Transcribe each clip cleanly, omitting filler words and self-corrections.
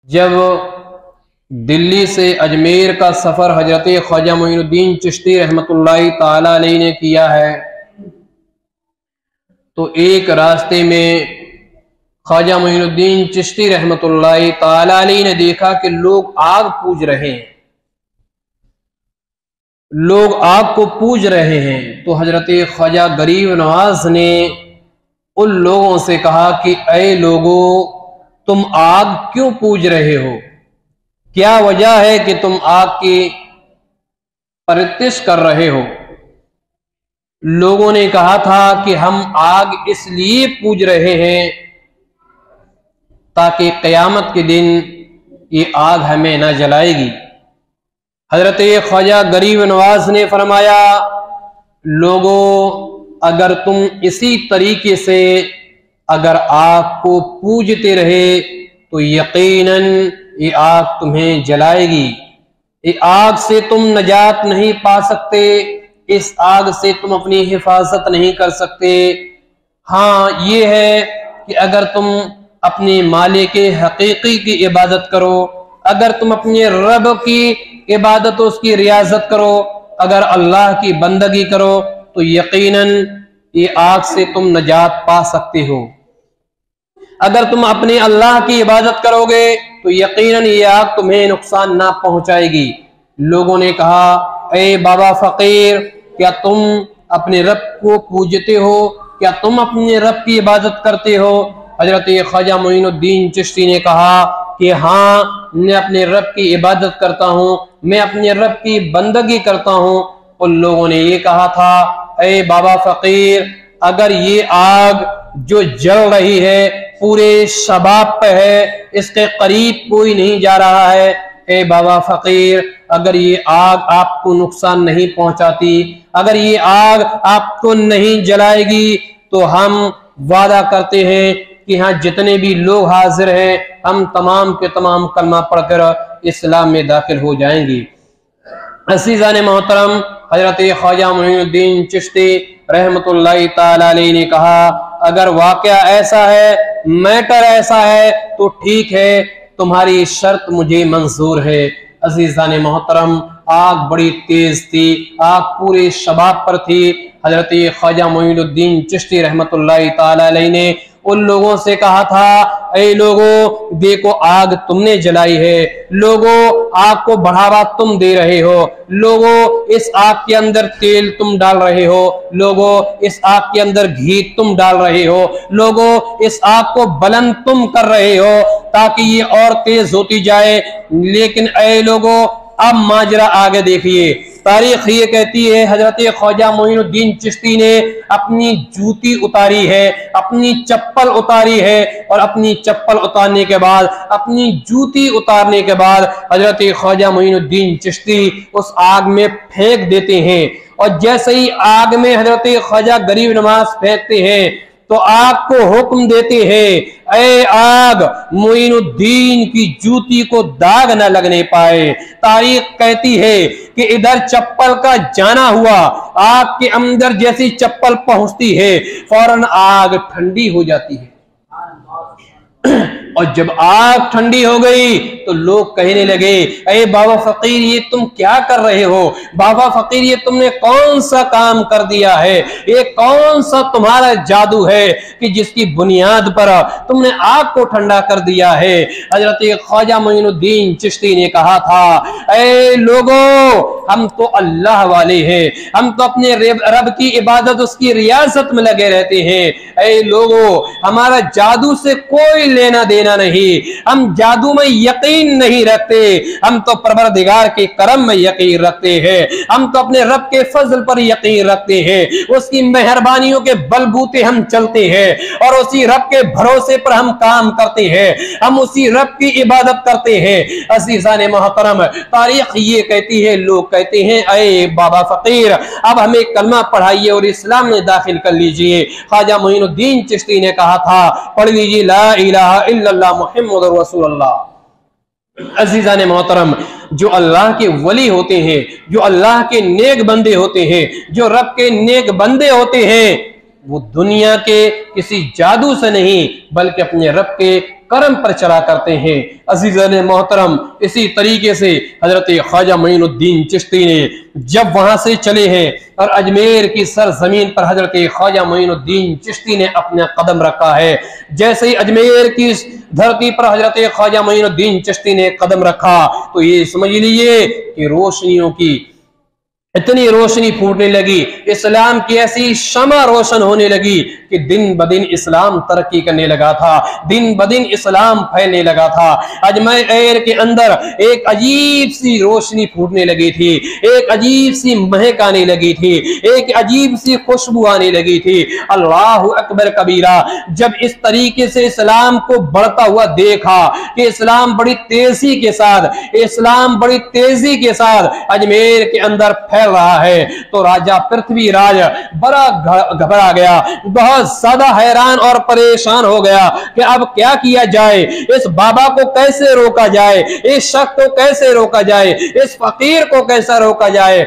जब दिल्ली से अजमेर का सफ़र हजरत ख्वाजा मोइनुद्दीन चिश्ती रहमतुल्लाहि ताला अलैहि ने किया है, तो एक रास्ते में ख्वाजा मोइनुद्दीन चिश्ती रहमतुल्लाहि ताला अलैहि ने देखा कि लोग आग पूज रहे हैं, लोग आग को पूज रहे हैं। तो हजरत ख्वाजा गरीब नवाज ने उन लोगों से कहा कि ऐ लोगों, तुम आग क्यों पूज रहे हो? क्या वजह है कि तुम आग की परस्तिश कर रहे हो? लोगों ने कहा था कि हम आग इसलिए पूज रहे हैं ताकि क़यामत के दिन ये आग हमें न जलाएगी। हजरत ख्वाजा गरीब नवाज ने फरमाया, लोगों, अगर तुम इसी तरीके से अगर आग को पूजते रहे तो यकीनन ये आग तुम्हें जलाएगी। ये आग से तुम नजात नहीं पा सकते, इस आग से तुम अपनी हिफाजत नहीं कर सकते। हाँ, ये है कि अगर तुम अपने मालिक हकीकी की इबादत करो, अगर तुम अपने रब की इबादत उसकी रियाजत करो, अगर अल्लाह की बंदगी करो तो यकीनन ये आग से तुम नजात पा सकते हो। अगर तुम अपने अल्लाह की इबादत करोगे तो यकीनन ये आग तुम्हें नुकसान ना पहुंचाएगी। लोगों ने कहा, ए बाबा फकीर, क्या तुम अपने रब को पूजते हो? क्या तुम अपने रब की इबादत करते हो? हजरत ख्वाजा मोइनुद्दीन चिश्ती ने कहा कि हाँ, मैं अपने रब की इबादत करता हूँ, मैं अपने रब की बंदगी करता हूँ। उन लोगों ने ये कहा था, ए बाबा फकीर, अगर ये आग जो जल रही है पूरे शबाब पे है, इसके करीब कोई नहीं जा रहा है, ए बाबा फकीर, अगर ये आग आपको नुकसान नहीं पहुंचाती, अगर ये आग आपको नहीं जलाएगी, तो हम वादा करते हैं कि हाँ, जितने भी लोग हाजिर हैं, हम तमाम के तमाम कलमा पढ़कर इस्लाम में दाखिल हो जाएंगे। अज़ीज़ान मोहतरम, हजरत ख्वाजा मोइनुद्दीन चिश्ती रहमतुल्लाहि ताला अलैहि ने कहा, अगर वाकया ऐसा है, मैटर ऐसा है, तो ठीक है, तुम्हारी शर्त मुझे मंजूर है। अज़ीज़ान मोहतरम, आग बड़ी तेज थी, आग पूरे शबाब पर थी। हजरत ख्वाजा मोइनुद्दीन चिश्ती रहमतुल्लाहि ताला अलैहि ने उन लोगों से कहा था, ऐ लोगों, देखो आग तुमने जलाई है, लोगों आग को बढ़ावा तुम दे रहे हो, लोगों इस आग के अंदर तेल तुम डाल रहे हो, लोगों इस आग के अंदर घी तुम डाल रहे हो, लोगों इस आग को बुलंद तुम कर रहे हो ताकि ये और तेज होती जाए। लेकिन ऐ लोगों, अब माजरा आगे देखिए। तारीख ये कहती है, हजरत ख्वाजा मोइनुद्दीन चिश्ती ने अपनी जूती उतारी है, अपनी चप्पल उतारी है, और अपनी चप्पल उतारने के बाद, अपनी जूती उतारने के बाद हजरत ख्वाजा मोइनुद्दीन चिश्ती उस आग में फेंक देते हैं। और जैसे ही आग में हजरत ख्वाजा गरीब नवाज फेंकते हैं तो आग को हुक्म देते हैं, ऐ आग, मोइनुद्दीन की जूती को दाग न लगने पाए। तारीख कहती है कि इधर चप्पल का जाना हुआ, आग के अंदर जैसी चप्पल पहुंचती है, फौरन आग ठंडी हो जाती है। और जब आग ठंडी हो गई तो लोग कहने लगे, अरे बाबा फकीर, ये तुम क्या कर रहे हो? बाबा फकीर, ये तुमने कौन सा काम कर दिया है? ये कौन सा तुम्हारा जादू है कि जिसकी बुनियाद पर तुमने आग को ठंडा कर दिया है? हजरत ख्वाजा मोइनुद्दीन चिश्ती ने कहा था, ऐ लोगों, हम तो अल्लाह वाले हैं, हम तो अपने रब की इबादत, उसकी रियासत में लगे रहते हैं। ऐ लोगों, हमारा जादू से कोई लेना देना नहीं, हम जादू में यकीन नहीं रखते, हम तो परवरदिगार के करम में यकीन रखते हैं, हम तो अपने रब के फजल पर यकीन रखते हैं, उसकी मेहरबानियों के बलबूते हम चलते हैं और उसी रब के भरोसे पर हम काम करते हैं, हम उसी रब की इबादत करते हैं। अज़ीज़ान मोहतरम, तारीख ये कहती है, लोग कहते हैं, अरे बाबा फकीर, अब हमें कलमा पढ़ाइए और इस्लाम में दाखिल कर लीजिए। ख्वाजा मोइनुद्दीन चिश्ती ने कहा था, पढ़ लीजिए ला इलाहा इल्लल्लाह मुहम्मदुर रसूलुल्लाह। अज़ीज़ान मोहतरम, जो अल्लाह के वली होते हैं, जो अल्लाह के नेक बंदे होते हैं, जो रब के नेक बंदे होते हैं, वो दुनिया के किसी जादू से नहीं बल्कि अपने रब के करम पर चला करते हैं। अजीज़ान मोहतरम, इसी तरीके से हजरत ख्वाजा मोइनुद्दीन चिश्ती ने जब वहां से चले हैं और अजमेर की सरजमीन पर हजरत ख्वाजा मोइनुद्दीन चिश्ती ने अपना कदम रखा है, जैसे ही अजमेर की धरती पर हजरत ख्वाजा मोइनुद्दीन चिश्ती ने कदम रखा तो ये समझ लीजिए कि रोशनियों की इतनी रोशनी फूटने लगी, इस्लाम की ऐसी शमा रोशन होने लगी कि दिन ब दिन इस्लाम तरक्की करने लगा था, दिन ब दिन इस्लाम फैलने लगा था। अजमेर के अंदर एक अजीब सी रोशनी फूटने लगी थी, एक अजीब सी महक आने लगी थी, एक अजीब सी खुशबू आने लगी थी। अल्लाह अकबर कबीरा। जब इस तरीके से इस्लाम को बढ़ता हुआ देखा कि इस्लाम बड़ी तेजी के साथ अजमेर के अंदर फैल रहा है तो राजा पृथ्वीराज बड़ा घबरा गया, बहुत ज्यादा हैरान और परेशान हो गया कि अब क्या किया जाए, इस बाबा को कैसे रोका जाए, इस शख्स को कैसे रोका जाए, इस फकीर को कैसे रोका जाए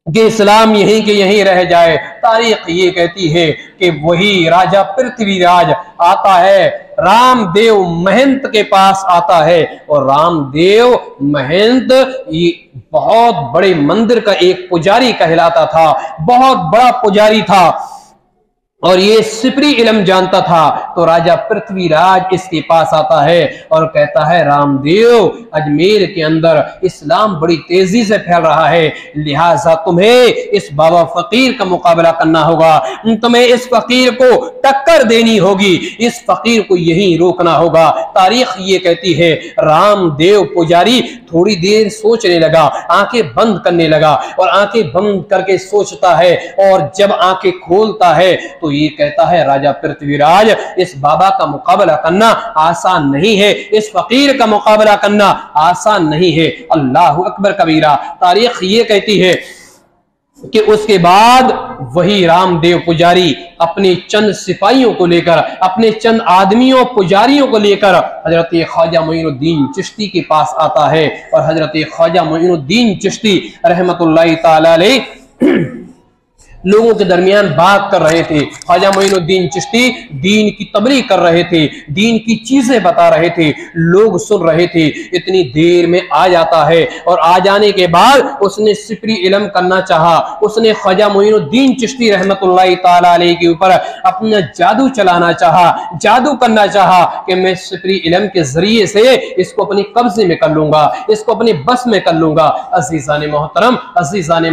कि इस्लाम यहीं के यहीं रह जाए। तारीख ये कहती है कि वही राजा पृथ्वीराज आता है, रामदेव महंत के पास आता है और रामदेव महंत ये बहुत बड़े मंदिर का एक पुजारी कहलाता था, बहुत बड़ा पुजारी था और ये सिपरी इल्म जानता था। तो राजा पृथ्वीराज इसके पास आता है और कहता है, रामदेव, अजमेर के अंदर इस्लाम बड़ी तेजी से फैल रहा है, लिहाजा तुम्हें इस बाबा फकीर का मुकाबला करना होगा, तुम्हें इस फकीर को टक्कर देनी होगी, इस फकीर को यहीं रोकना होगा। तारीख ये कहती है रामदेव पुजारी थोड़ी देर सोचने लगा, आंखें बंद करने लगा और आंखें बंद करके सोचता है और जब आंखें खोलता है तो ये कहता है, राजा पृथ्वीराज, इस बाबा का मुकाबला करना आसान नहीं है, इस फकीर का मुकाबला करना आसान नहीं है। अल्लाह अकबर कबीरा। तारीख ये कहती है कि उसके बाद वही रामदेव पुजारी अपने चंद सिपाहियों को लेकर, अपने चंद आदमियों पुजारियों को लेकर हजरत ख्वाजा मोइनुद्दीन चिश्ती के पास आता है और हजरत ख्वाजा मोइनुद्दीन चिश्ती रहमतुल्लाह ताला अलैह लोगों के दरमियान बात कर रहे थे। ख्वाजा मोइनुद्दीन चिश्ती दीन की तबलीग कर रहे थे, दीन की चीजें बता रहे थे, लोग सुन रहे थे। इतनी देर में आ जाता है और आ जाने के बाद उसने सिपरी इल्म करना चाहा, उसने ख्वाजा मोइनुद्दीन चिश्ती रहमतुल्लाह ताला अलैह के ऊपर अपना जादू चलाना चाहा, जादू करना चाहा कि मैं सिपरी इल्म के जरिए से इसको अपने कब्जे में कर लूंगा, इसको अपने बस में कर लूंगा। अजीजान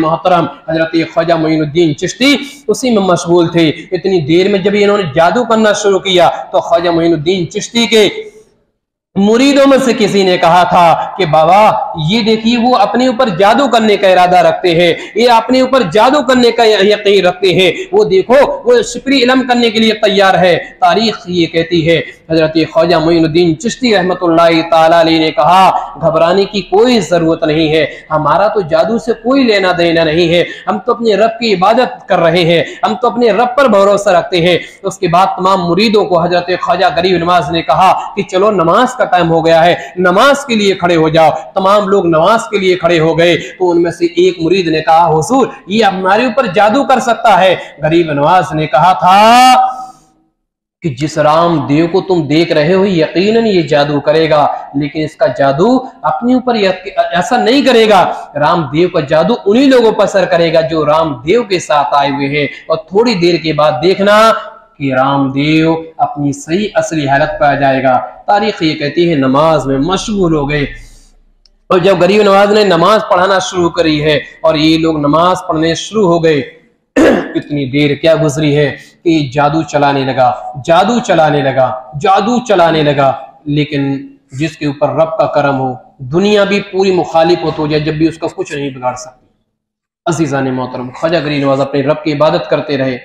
मोहतरम, हजरत ख्वाजा मोइनुद्दीन चिश्ती उसी में मशगूल थे। इतनी देर में जब इन्होंने जादू करना शुरू किया तो ख्वाजा मोइनुद्दीन चिश्ती के मुरीदों में से किसी ने कहा था कि बाबा ये देखिए, वो अपने ऊपर जादू करने का इरादा रखते हैं, ये अपने ऊपर जादू करने का यकीन रखते हैं, वो देखो वो सिपरी इल्म करने के लिए तैयार है। तारीख ये कहती है हजरत ख्वाजा मोइनुद्दीन चिश्ती रहमतुल्लाह ताला अलैह ने कहा, घबराने की कोई जरूरत नहीं है, हमारा तो जादू से कोई लेना देना नहीं है, हम तो अपने रब की इबादत कर रहे हैं, हम तो अपने रब पर भरोसा रखते हैं। उसके बाद तमाम मुरीदों को हजरत ख्वाजा गरीब नवाज ने कहा कि चलो नमाज का टाइम हो गया है, नमाज के लिए खड़े हो जाओ। तमाम लोग नमाज के लिए खड़े हो गए तो उनमें से एक मुरीद ने कहा, हुजूर ये हमारे ऊपर जादू कर सकता है। गरीब नवाज ने कहा था कि जिस रामदेव को तुम देख रहे हो यकीनन ये जादू करेगा, लेकिन इसका जादू अपने ऊपर ऐसा नहीं करेगा, रामदेव का जादू उन्हीं लोगों पर असर करेगा जो रामदेव के साथ आए हुए हैं। और थोड़ी देर के बाद देखना कि रामदेव अपनी सही असली हालत पर आ जाएगा। तारीख ये कहती है नमाज में मशगूल हो गए और जब गरीब नवाज ने नमाज पढ़ाना शुरू करी है और ये लोग नमाज पढ़ने शुरू हो गए, इतनी देर क्या गुजरी है कि जादू चलाने लगा, लेकिन जिसके ऊपर रब का करम हो, दुनिया भी पूरी मुखालिफ हो जाए जब भी उसका कुछ नहीं बिगाड़ सकती। अजीजान मोहतरम, ख्वाजा गरीब नवाज अपने रब की इबादत करते रहे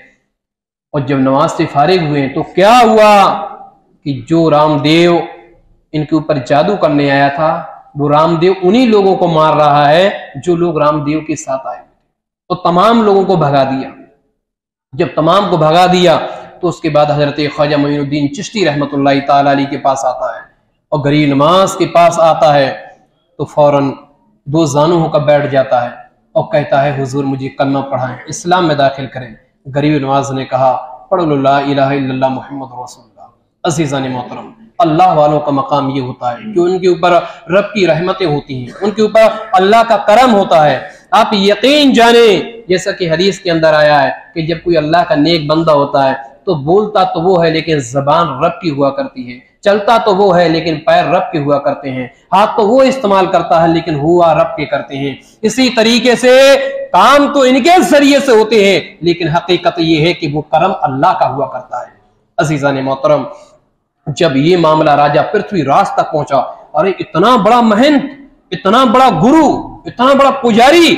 और जब नमाज से फारिग हुए तो क्या हुआ कि जो रामदेव इनके ऊपर जादू करने आया था वो रामदेव उन्हीं लोगों को मार रहा है जो लोग रामदेव के साथ आए। तो तमाम लोगों को भगा दिया। जब तमाम को भगा दिया तो उसके बाद हजरत ख्वाजा मोइनुद्दीन चिश्ती रहमतुल्लाह ताला अलैह के पास आता है और गरीब नवाज के पास आता है तो फौरन दो जानू होकर बैठ जाता है और कहता है, हुजूर मुझे कलमा पढ़ाएं, इस्लाम में दाखिल करें। गरीब नवाज ने कहा, पढ़ लो ला इलाहा इल्लल्लाह मुहम्मद रसूलुल्लाह। अज़ीज़ान मोहतरम, अल्लाह वालों का मकाम ये होता है कि उनके ऊपर रब की रहमतें होती हैं, उनके ऊपर अल्लाह का करम होता है। आप यकीन जाने, जैसा कि हदीस के अंदर आया है कि जब कोई अल्लाह का नेक बंदा होता है तो बोलता तो वो है लेकिन जबान रब की हुआ करती है, चलता तो वो है लेकिन पैर रब के हुआ करते हैं, हाथ तो वो इस्तेमाल करता है लेकिन हुआ रब के करते हैं। इसी तरीके से काम तो इनके जरिए से होते हैं लेकिन हकीकत ये है कि वो करम अल्लाह का हुआ करता है। अज़ीज़ान मोहतरम, जब ये मामला राजा पृथ्वीराज तक पहुंचा, अरे इतना बड़ा महंत, इतना बड़ा गुरु, इतना बड़ा पुजारी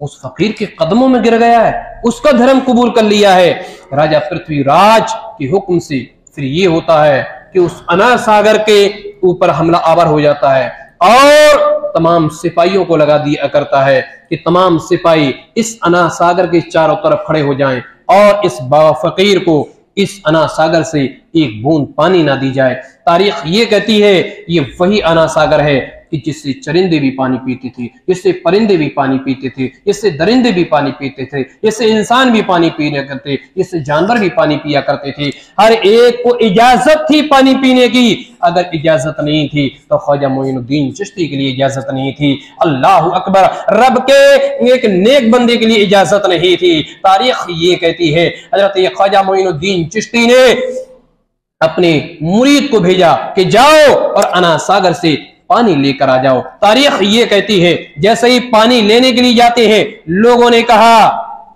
उस फकीर के कदमों में गिर गया है, उसका धर्म कबूल कर लिया है। राजा पृथ्वीराज के हुक्म से फिर ये होता है कि उस अनार सागर के ऊपर हमला आवर हो जाता है और तमाम सिपाहियों को लगा दिया करता है कि तमाम सिपाही इस अनार सागर के चारों तरफ खड़े हो जाएं और इस फकीर को इस अनार सागर से एक बूंद पानी ना दी जाए। तारीख ये कहती है ये वही अनार सागर है कि जिससे चरिंदे भी पानी पीते थे, जिससे परिंदे भी पानी पीते थे, जिससे दरिंदे भी पानी पीते थे, जिससे इंसान भी पानी पीने करते, जिससे जानवर भी पानी पिया करते थे। हर एक को इजाजत थी पानी पीने की। अगर इजाजत नहीं थी तो ख्वाजा मोइनुद्दीन चिश्ती के लिए इजाजत नहीं थी, अल्लाह अकबर, रब के एक नेक बंदे के लिए इजाजत नहीं थी। तारीख ये कहती है हजरत ख्वाजा मोइनुद्दीन चिश्ती ने अपने मुरीद को भेजा कि जाओ और अनार सागर से पानी लेकर आ जाओ। तारीख ये कहती है जैसे ही पानी लेने के लिए जाते हैं, लोगों ने कहा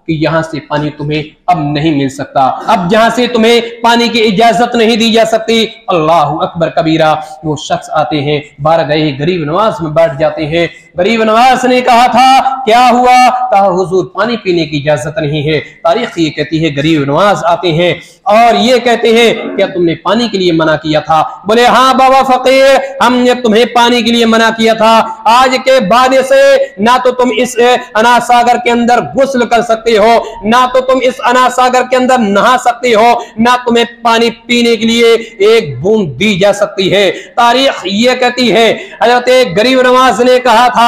कि यहां से पानी तुम्हें अब नहीं मिल सकता, अब जहां से तुम्हें पानी की इजाजत नहीं दी जा सकती। अल्लाह अकबर कबीरा। वो शख्स आते हैं, बारगाह गरीब नवाज में बैठ जाते हैं। गरीब नवाज ने कहा था क्या हुआ? कहा हुजूर पानी पीने की इजाजत नहीं है। तारीख ये कहती है गरीब नवाज आते हैं और ये कहते हैं क्या तुमने पानी के लिए मना किया था? बोले हाँ बाबा फकीर, हमने तुम्हें पानी के लिए मना किया था। आज के बाद से ना तो तुम इस अनार सागर के अंदर गुस्ल कर सकते हो, ना तो तुम इस अनार सागर के अंदर नहा सकते हो, ना तुम्हें पानी पीने के लिए एक बूंद दी जा सकती है। तारीख ये कहती है हजरत गरीब नवाज ने कहा था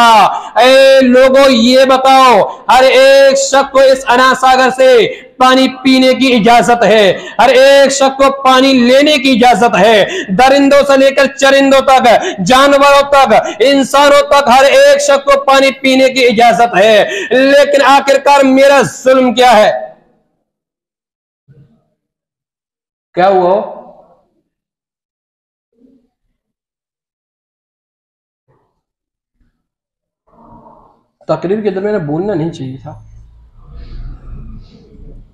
ऐ लोगों ये बताओ, हर एक शख्स को इस अनार सागर से पानी पीने की इजाजत है, हर एक शख्स को पानी लेने की इजाजत है, दरिंदों से लेकर चरिंदों तक, जानवरों तक, इंसानों तक हर एक शख्स को पानी पीने की इजाजत है। लेकिन आखिरकार मेरा जुल्म क्या है? क्या हुआ? तकरीर के दरमियान बोलना नहीं चाहिए था।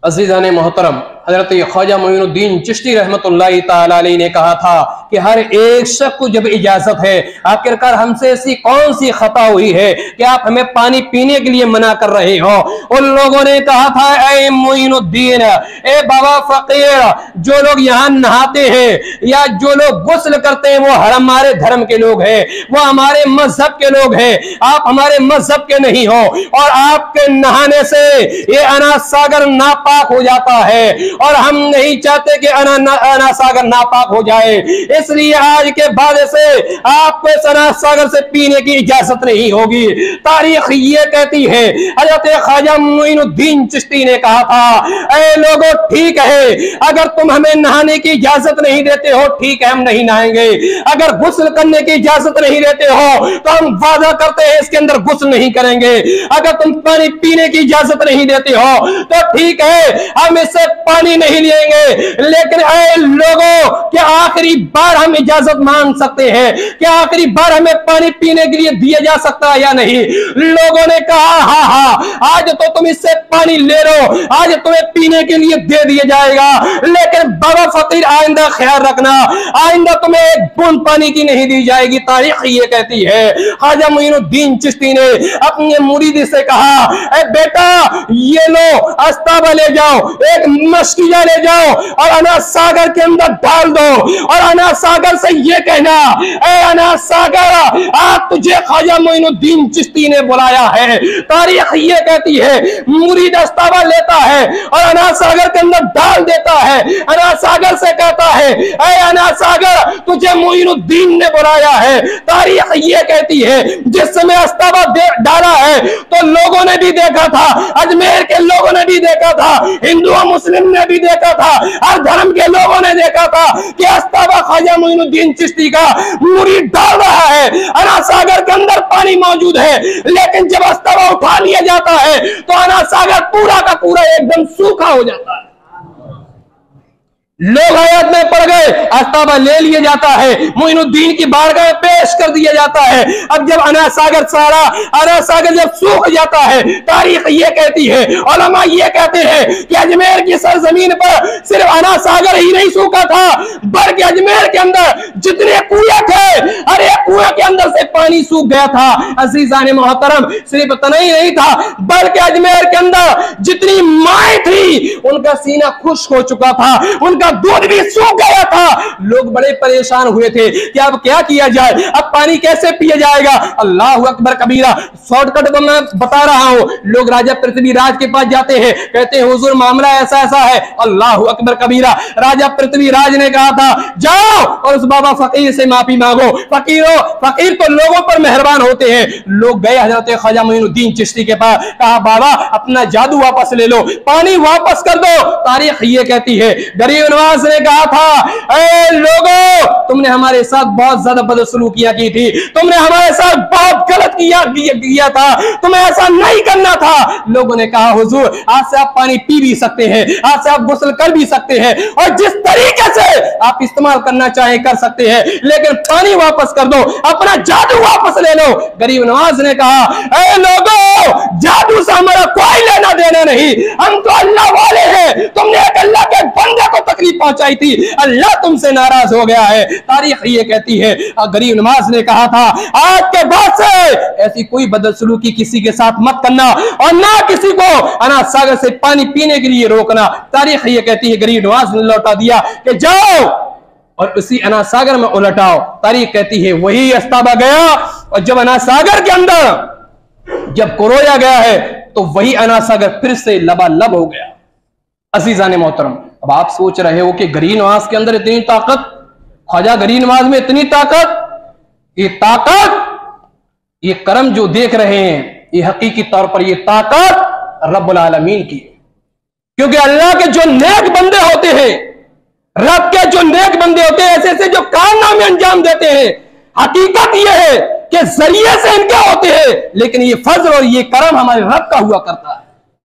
अज़ीज़ान मोहतरम, हजरत ख्वाजा मोइनुद्दीन चिश्ती रहमतुल्लाहि ताला अलैहि ने कहा था कि हर एक शख्स को जब इजाजत है, आखिरकार हमसे ऐसी कौन सी खता हुई है कि आप हमें पानी पीने के लिए मना कर रहे हो? उन लोगों ने कहा था ऐ मोइनुद्दीन, ए बाबा फकीर, जो लोग यहाँ नहाते हैं या जो लोग गुस्ल करते हैं वो हमारे धर्म के लोग हैं, वो हमारे मजहब के लोग हैं, आप हमारे मजहब के नहीं हो और आपके नहाने से ये अनार सागर नापाक हो जाता है और हम नहीं चाहते कि अनार सागर नापाक हो जाए। इसलिए आज के बाद से आपको इस अनार सागर से पीने की इजाजत नहीं होगी। तारीख ये कहती है हजरत ख्वाजा मोइनुद्दीन चिश्ती ने कहा था ऐ लोगों ठीक है, अगर तुम हमें नहाने की इजाजत नहीं देते हो ठीक है हम नहीं नहाएंगे, अगर गुस्ल करने की इजाजत नहीं देते हो तो हम वादा करते हैं इसके अंदर गुस्ल नहीं करेंगे, अगर तुम पानी पीने की इजाजत नहीं देते हो तो ठीक है हम इससे पानी नहीं लेंगे। लेकिन ऐ लोगों, क्या आखिरी बार हम इजाजत मांग सकते हैं? क्या आखिरी बार हमें पानी पीने के लिए दिया जा सकता है या नहीं? लोगों ने कहा हाँ हाँ, आज तो तुम इससे पानी ले लो, आज तुम्हें पीने के लिए दे दिया जाएगा, लेकिन बाबा फकीर आइंदा ख्याल रखना, आइंदा तुम्हें एक बूंद पानी की नहीं दी जाएगी। तारीख ये कहती है ख्वाजा मोइनुद्दीन चिश्ती ने अपने मुरीद से कहा ए बेटा ये लो अस्ताबा ले जाओ, एक मश्क कश्तियां ले जाओ और अनाज सागर के अंदर डाल दो और अनाज सागर से ये कहना, ए अनाज सागर, आज तुझे ख्वाजा मोइनुद्दीन चिश्ती ने बुलाया है। तारीख ये कहती है मुरीद अस्तावा लेता है और अनाज सागर के अंदर डाल देता है। अनाज सागर से कहता है, ए अनाज सागर, तुझे मोइनुद्दीन ने बुलाया है। तारीख ये कहती है जिस समय अस्तावा डाला है तो लोगों ने भी देखा था, अजमेर के लोगों ने भी देखा था, हिंदू और मुस्लिम ने भी देखा था, हर धर्म के लोगों ने देखा था कि अस्तावा ख्वाजा मोइनुद्दीन चिश्ती का मुरीद डाल रहा है। अनाज सागर के अंदर पानी मौजूद है, लेकिन जब अस्तावा उठा लिया जाता है तो अनाज सागर पूरा का पूरा एकदम सूखा हो जाता है। लोग हयात में पड़ गए, अस्तावा ले लिया जाता है, मोइनुद्दीन की बारगाह में पेश कर दिया जाता है। अब जब अनाज सागर जब सूख जाता है, तारीख ये कहती है, उलमा ये कहते हैं कि अजमेर की सरजमीन पर सिर्फ अनाज सागर ही नहीं सूखा था, बल्कि अजमेर के अंदर जितने कुएं थे, हर एक कुएं के अंदर से पानी सूख गया था। अजीजान मोहतरम, सिर्फ इतना ही नहीं था, बल्कि अजमेर के अंदर जितनी माएं थी उनका सीना खुश्क हो चुका था, उनका दूध भी सूख गया था। लोग बड़े परेशान हुए थे कि अब क्या किया जाए, अब पानी कैसे पिया जाएगा। अल्लाह अकबर कबीरा, शॉर्टकट तो मैं बता रहा हूं। लोग राजा पृथ्वीराज के पास जाते हैं, कहते हैं हुजूर मामला ऐसा ऐसा है। अल्लाह अकबर कबीरा, राजा पृथ्वीराज ने कहा था जाओ और उस बाबा फकीर से माफी मांगो। फकीर तो लोगों पर मेहरबान होते हैं। लोग गए हजरत ख्वाजा मोइनुद्दीन चिश्ती के पास, कहा बाबा अपना जादू वापस ले लो, पानी वापस कर दो। तारीख ये कहती है गरीब नवाज ने कहा था, ए लोगों, तुमने हमारे साथ बहुत ज्यादा बदसलूकियां की थी, तुमने हमारे साथ बहुत गलत किया था, तुम्हें ऐसा नहीं करना था। लोगों ने कहा हुजूर आज से आप पानी पी भी सकते हैं, आज से आप गुस्ल कर भी सकते हैं और जिस तरीके से आप इस्तेमाल करना चाहें कर सकते हैं, लेकिन पानी वापस कर दो, अपना जादू वापस ले लो। गरीब नवाज ने कहा, ए लोगों, जादू से हमारा कोई लेना देना नहीं, हम तो अल्लाह वाले हैं। तुमने एक अल्लाह के बंदे को तकलीफ पहुंचाई थी, अल्लाह तुमसे नाराज हो गया है। तारीख ये कहती है गरीब नवाज ने कहा था आज के बाद से ऐसी कोई बदसलूकी किसी के साथ मत करना और ना किसी को अनाज सागर से पानी पीने के लिए रोकना। तारीख ये कहती है गरीब नवाज ने लौटा दिया कि जाओ और उसी अनाज सागर में उलटाओ। तारीख कहती है वही अस्तावा गया और जब अनाज सागर के अंदर जब कुरोया गया है तो वही अनाज सागर फिर से लबालब हो गया। अजीजान मोहतरम, अब आप सोच रहे हो कि गरीब नवाज के अंदर इतनी ताकत, ख्वाजा गरीब नवाज में इतनी ताकत, ये करम जो देख रहे हैं ये हकीकी तौर पर ये ताकत रब्बुल आलमीन की है। क्योंकि अल्लाह के जो नेक बंदे होते हैं, रब के जो नेक बंदे होते हैं, ऐसे ऐसे जो कारनामे अंजाम देते हैं, हकीकत ये है कि जरिए से इनके होते हैं, लेकिन ये फजल और ये करम हमारे रब का हुआ करता है।